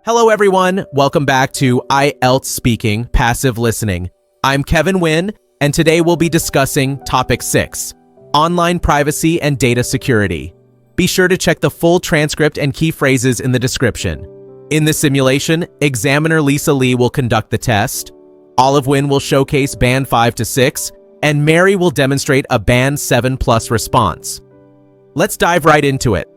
Hello, everyone. Welcome back to IELTS Speaking, Passive Listening. I'm Kevin Wynn, and today we'll be discussing Topic 6, Online Privacy and Data Security. Be sure to check the full transcript and key phrases in the description. In this simulation, examiner Lisa Lee will conduct the test, Olive Wynn will showcase Band 5 to 6, and Mary will demonstrate a Band 7 plus response. Let's dive right into it.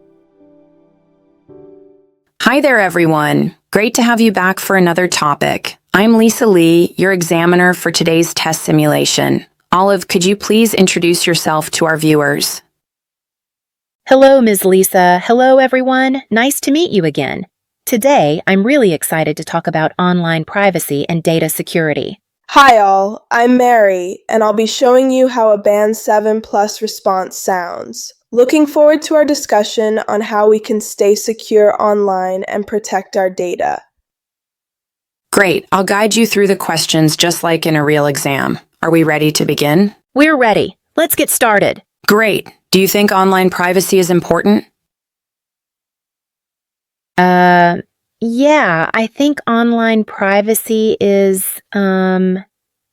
Hi there, everyone. Great to have you back for another topic. I'm Lisa Lee, your examiner for today's test simulation. Olive, could you please introduce yourself to our viewers? Hello, Ms. Lisa. Hello, everyone. Nice to meet you again. Today, I'm really excited to talk about online privacy and data security. Hi all, I'm Mary, and I'll be showing you how a Band 7 Plus response sounds. Looking forward to our discussion on how we can stay secure online and protect our data. Great. I'll guide you through the questions just like in a real exam. Are we ready to begin? We're ready. Let's get started. Great. Do you think online privacy is important? Yeah, I think online privacy is,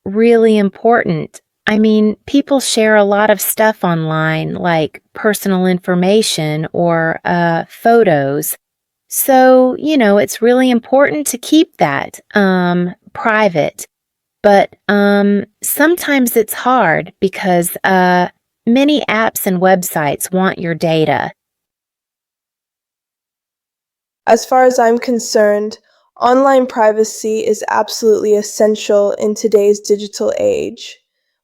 really important. I mean, people share a lot of stuff online, like personal information or, photos. So, it's really important to keep that, private. But, sometimes it's hard because, many apps and websites want your data. As far as I'm concerned, online privacy is absolutely essential in today's digital age.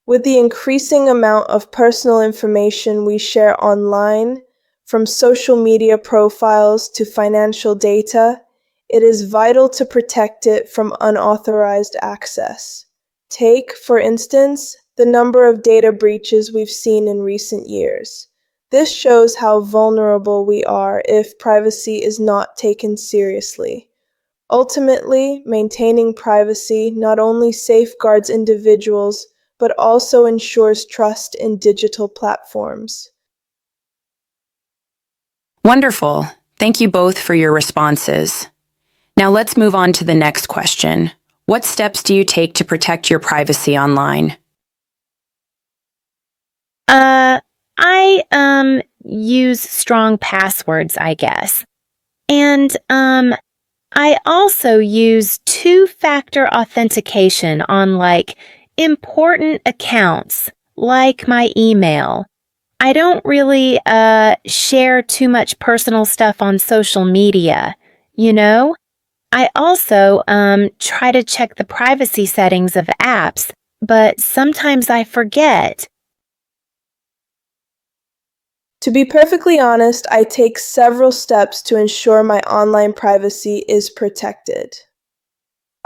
With the increasing amount of personal information we share online, from social media profiles to financial data, it is vital to protect it from unauthorized access. Take, for instance, the number of data breaches we've seen in recent years. This shows how vulnerable we are if privacy is not taken seriously. Ultimately, maintaining privacy not only safeguards individuals, but also ensures trust in digital platforms. Wonderful. Thank you both for your responses. Now let's move on to the next question. What steps do you take to protect your privacy online? I use strong passwords, I guess. And, I also use two-factor authentication on, important accounts, like my email. I don't really, share too much personal stuff on social media, I also, try to check the privacy settings of apps, but sometimes I forget. To be perfectly honest, I take several steps to ensure my online privacy is protected.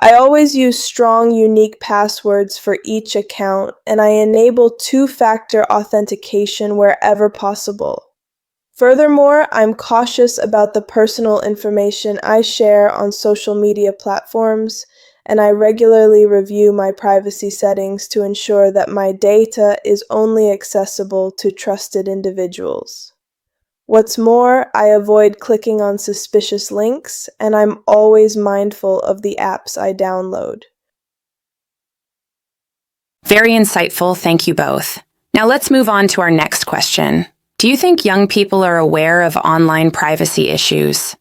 I always use strong, unique passwords for each account, and I enable two-factor authentication wherever possible. Furthermore, I'm cautious about the personal information I share on social media platforms, and I regularly review my privacy settings to ensure that my data is only accessible to trusted individuals. What's more, I avoid clicking on suspicious links, and I'm always mindful of the apps I download. Very insightful. Thank you both. Now let's move on to our next question. Do you think young people are aware of online privacy issues?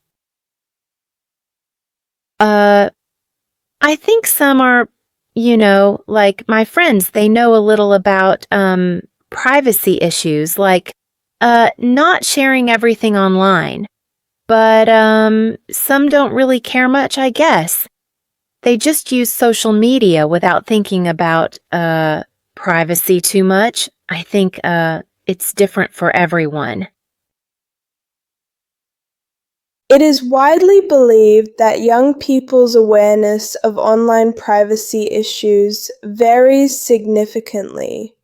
I think some are, like my friends, they know a little about, privacy issues, like, not sharing everything online. But, some don't really care much, I guess. They just use social media without thinking about, privacy too much. I think, it's different for everyone. It is widely believed that young people's awareness of online privacy issues varies significantly.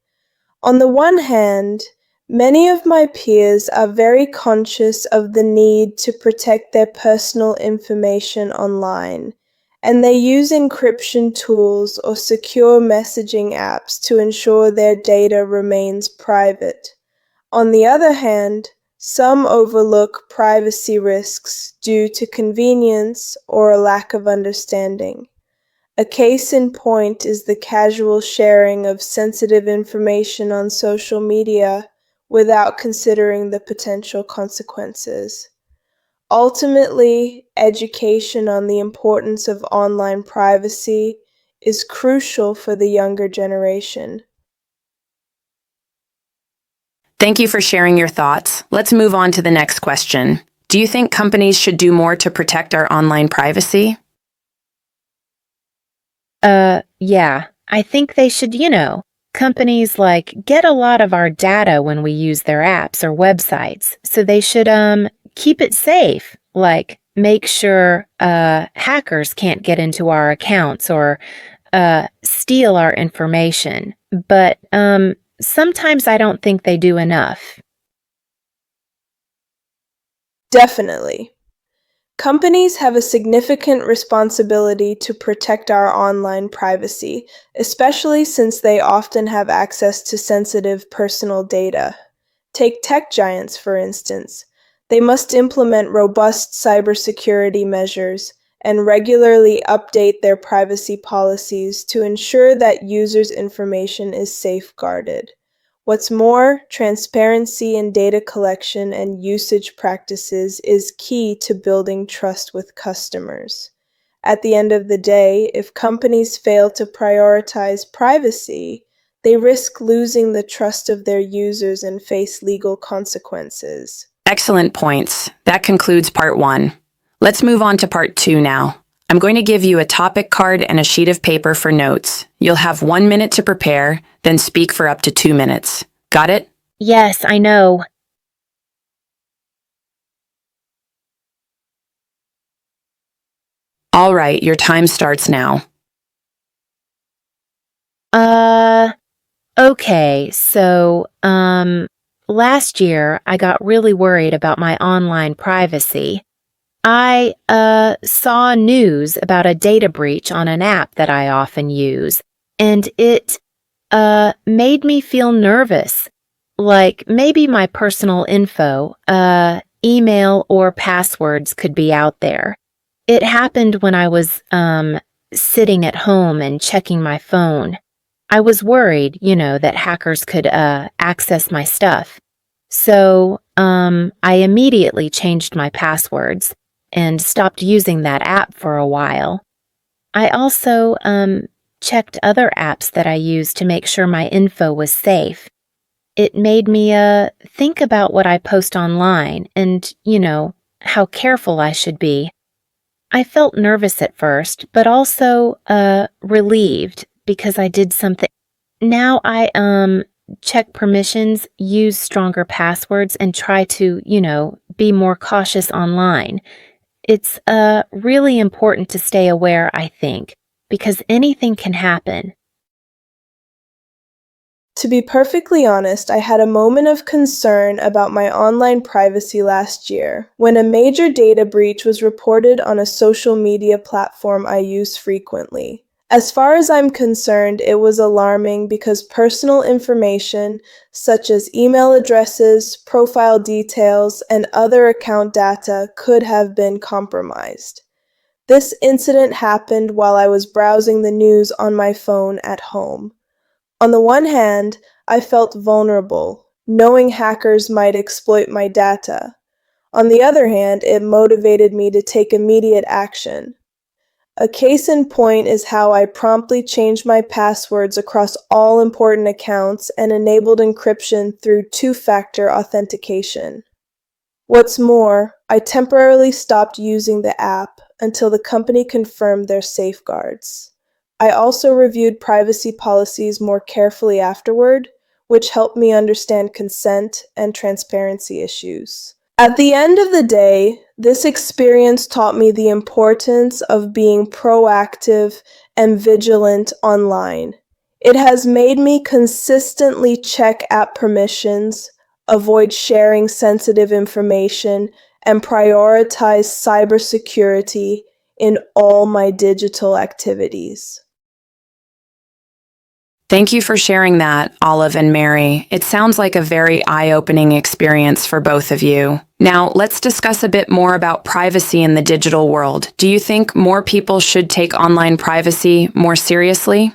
On the one hand, many of my peers are very conscious of the need to protect their personal information online, and they use encryption tools or secure messaging apps to ensure their data remains private. On the other hand, Some overlook privacy risks due to convenience or a lack of understanding. A case in point is the casual sharing of sensitive information on social media without considering the potential consequences. Ultimately, education on the importance of online privacy is crucial for the younger generation. Thank you for sharing your thoughts. Let's move on to the next question. Do you think companies should do more to protect our online privacy? Yeah. I think they should, companies get a lot of our data when we use their apps or websites. So they should keep it safe, make sure hackers can't get into our accounts or steal our information. But sometimes I don't think they do enough. Definitely. Companies have a significant responsibility to protect our online privacy, especially since they often have access to sensitive personal data. Take tech giants, for instance. They must implement robust cybersecurity measures and regularly update their privacy policies to ensure that users' information is safeguarded. What's more, transparency in data collection and usage practices is key to building trust with customers. At the end of the day, if companies fail to prioritize privacy, they risk losing the trust of their users and face legal consequences. Excellent points. That concludes part 1. Let's move on to part 2 now. I'm going to give you a topic card and a sheet of paper for notes. You'll have 1 minute to prepare, then speak for up to 2 minutes. Got it? Yes, I know. All right, your time starts now. Okay, so, last year I got really worried about my online privacy. I, saw news about a data breach on an app that I often use, and it, made me feel nervous. Like maybe my personal info, email or passwords could be out there. It happened when I was, sitting at home and checking my phone. I was worried, that hackers could, access my stuff. So, I immediately changed my passwords and stopped using that app for a while. I also, checked other apps that I use to make sure my info was safe. It made me, think about what I post online and, how careful I should be. I felt nervous at first, but also, relieved because I did something. Now I, check permissions, use stronger passwords, and try to, be more cautious online. It's, really important to stay aware, I think, because anything can happen. To be perfectly honest, I had a moment of concern about my online privacy last year when a major data breach was reported on a social media platform I use frequently. As far as I'm concerned, it was alarming because personal information such as email addresses, profile details, and other account data could have been compromised. This incident happened while I was browsing the news on my phone at home. On the one hand, I felt vulnerable, knowing hackers might exploit my data. On the other hand, it motivated me to take immediate action. A case in point is how I promptly changed my passwords across all important accounts and enabled encryption through two-factor authentication. What's more, I temporarily stopped using the app until the company confirmed their safeguards. I also reviewed privacy policies more carefully afterward, which helped me understand consent and transparency issues. At the end of the day, this experience taught me the importance of being proactive and vigilant online. It has made me consistently check app permissions, avoid sharing sensitive information, and prioritize cybersecurity in all my digital activities. Thank you for sharing that, Olive and Mary. It sounds like a very eye-opening experience for both of you. Now, let's discuss a bit more about privacy in the digital world. Do you think more people should take online privacy more seriously?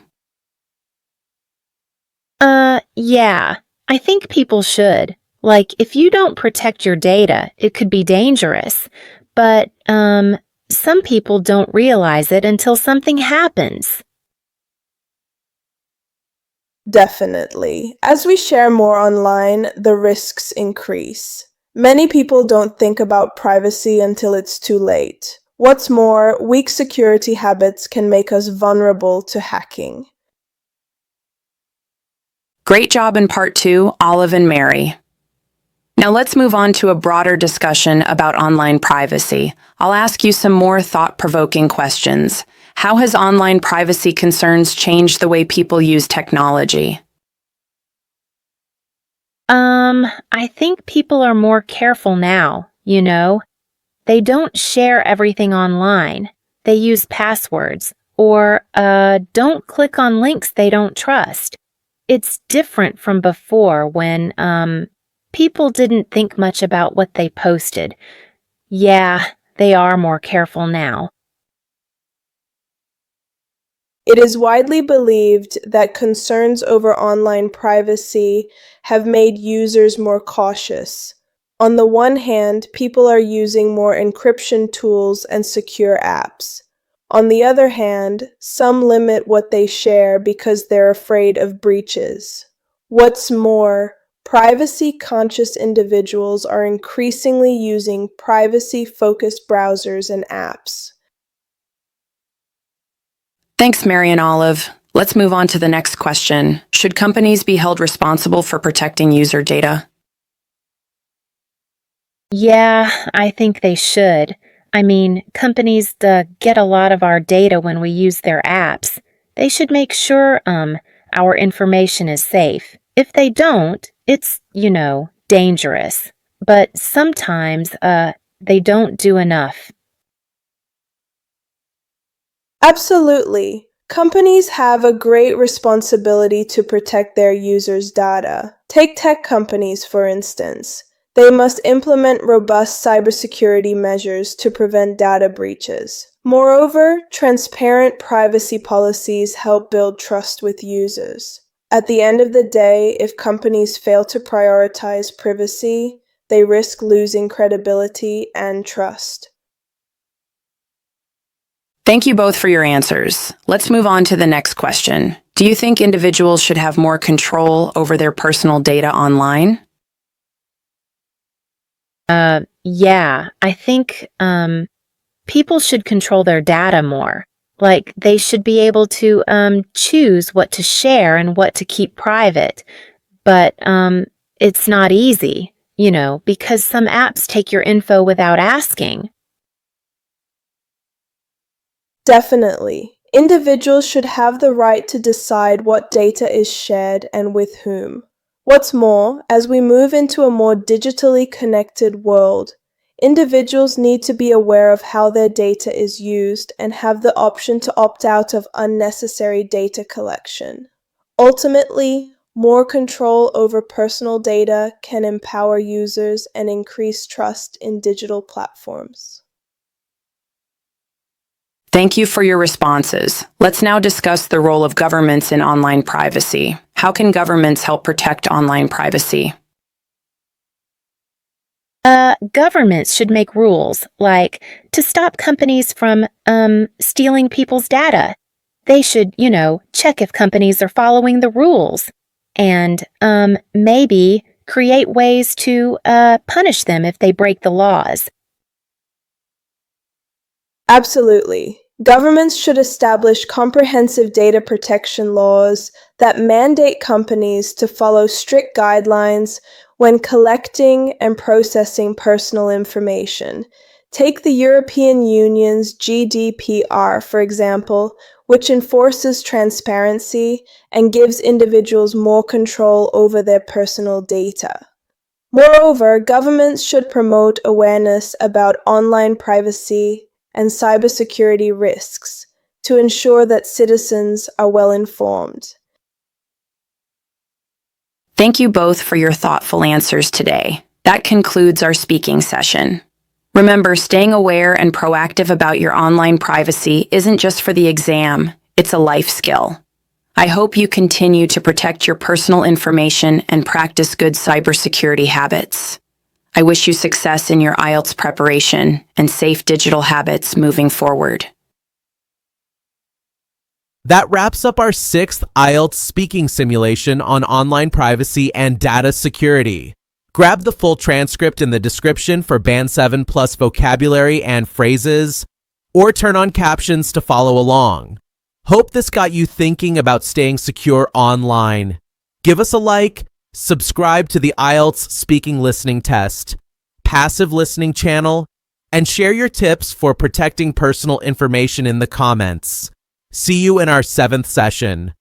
Yeah. I think people should. Like, if you don't protect your data, it could be dangerous. But, some people don't realize it until something happens. Definitely. As we share more online, the risks increase. Many people don't think about privacy until it's too late. What's more, weak security habits can make us vulnerable to hacking. Great job in part 2, Olive and Mary. Now let's move on to a broader discussion about online privacy. I'll ask you some more thought-provoking questions. How has online privacy concerns changed the way people use technology? I think people are more careful now, They don't share everything online. They use passwords or don't click on links they don't trust. It's different from before when people didn't think much about what they posted. Yeah, they are more careful now. It is widely believed that concerns over online privacy have made users more cautious. On the one hand, people are using more encryption tools and secure apps. On the other hand, some limit what they share because they're afraid of breaches. What's more, privacy-conscious individuals are increasingly using privacy-focused browsers and apps. Thanks, Mary and Olive. Let's move on to the next question. Should companies be held responsible for protecting user data? Yeah, I think they should. Companies get a lot of our data when we use their apps. They should make sure our information is safe. If they don't, it's, dangerous. But sometimes they don't do enough. Absolutely. Companies have a great responsibility to protect their users' data. Take tech companies, for instance. They must implement robust cybersecurity measures to prevent data breaches. Moreover, transparent privacy policies help build trust with users. At the end of the day, if companies fail to prioritize privacy, they risk losing credibility and trust. Thank you both for your answers. Let's move on to the next question. Do you think individuals should have more control over their personal data online? Yeah, I think people should control their data more. Like, they should be able to choose what to share and what to keep private. But it's not easy, because some apps take your info without asking. Definitely. Individuals should have the right to decide what data is shared and with whom. What's more, as we move into a more digitally connected world, individuals need to be aware of how their data is used and have the option to opt out of unnecessary data collection. Ultimately, more control over personal data can empower users and increase trust in digital platforms. Thank you for your responses. Let's now discuss the role of governments in online privacy. How can governments help protect online privacy? Governments should make rules, like to stop companies from stealing people's data. They should, check if companies are following the rules, and maybe create ways to punish them if they break the laws. Absolutely. Governments should establish comprehensive data protection laws that mandate companies to follow strict guidelines when collecting and processing personal information. Take the European Union's GDPR, for example, which enforces transparency and gives individuals more control over their personal data. Moreover, governments should promote awareness about online privacy and cybersecurity risks to ensure that citizens are well informed. Thank you both for your thoughtful answers today. That concludes our speaking session. Remember, staying aware and proactive about your online privacy isn't just for the exam, it's a life skill. I hope you continue to protect your personal information and practice good cybersecurity habits. I wish you success in your IELTS preparation and safe digital habits moving forward. That wraps up our 6th IELTS speaking simulation on online privacy and data security. Grab the full transcript in the description for Band 7 plus vocabulary and phrases, or turn on captions to follow along. Hope this got you thinking about staying secure online. Give us a like, subscribe to the IELTS Speaking Listening Test, Passive Listening channel, and share your tips for protecting personal information in the comments. See you in our 7th session.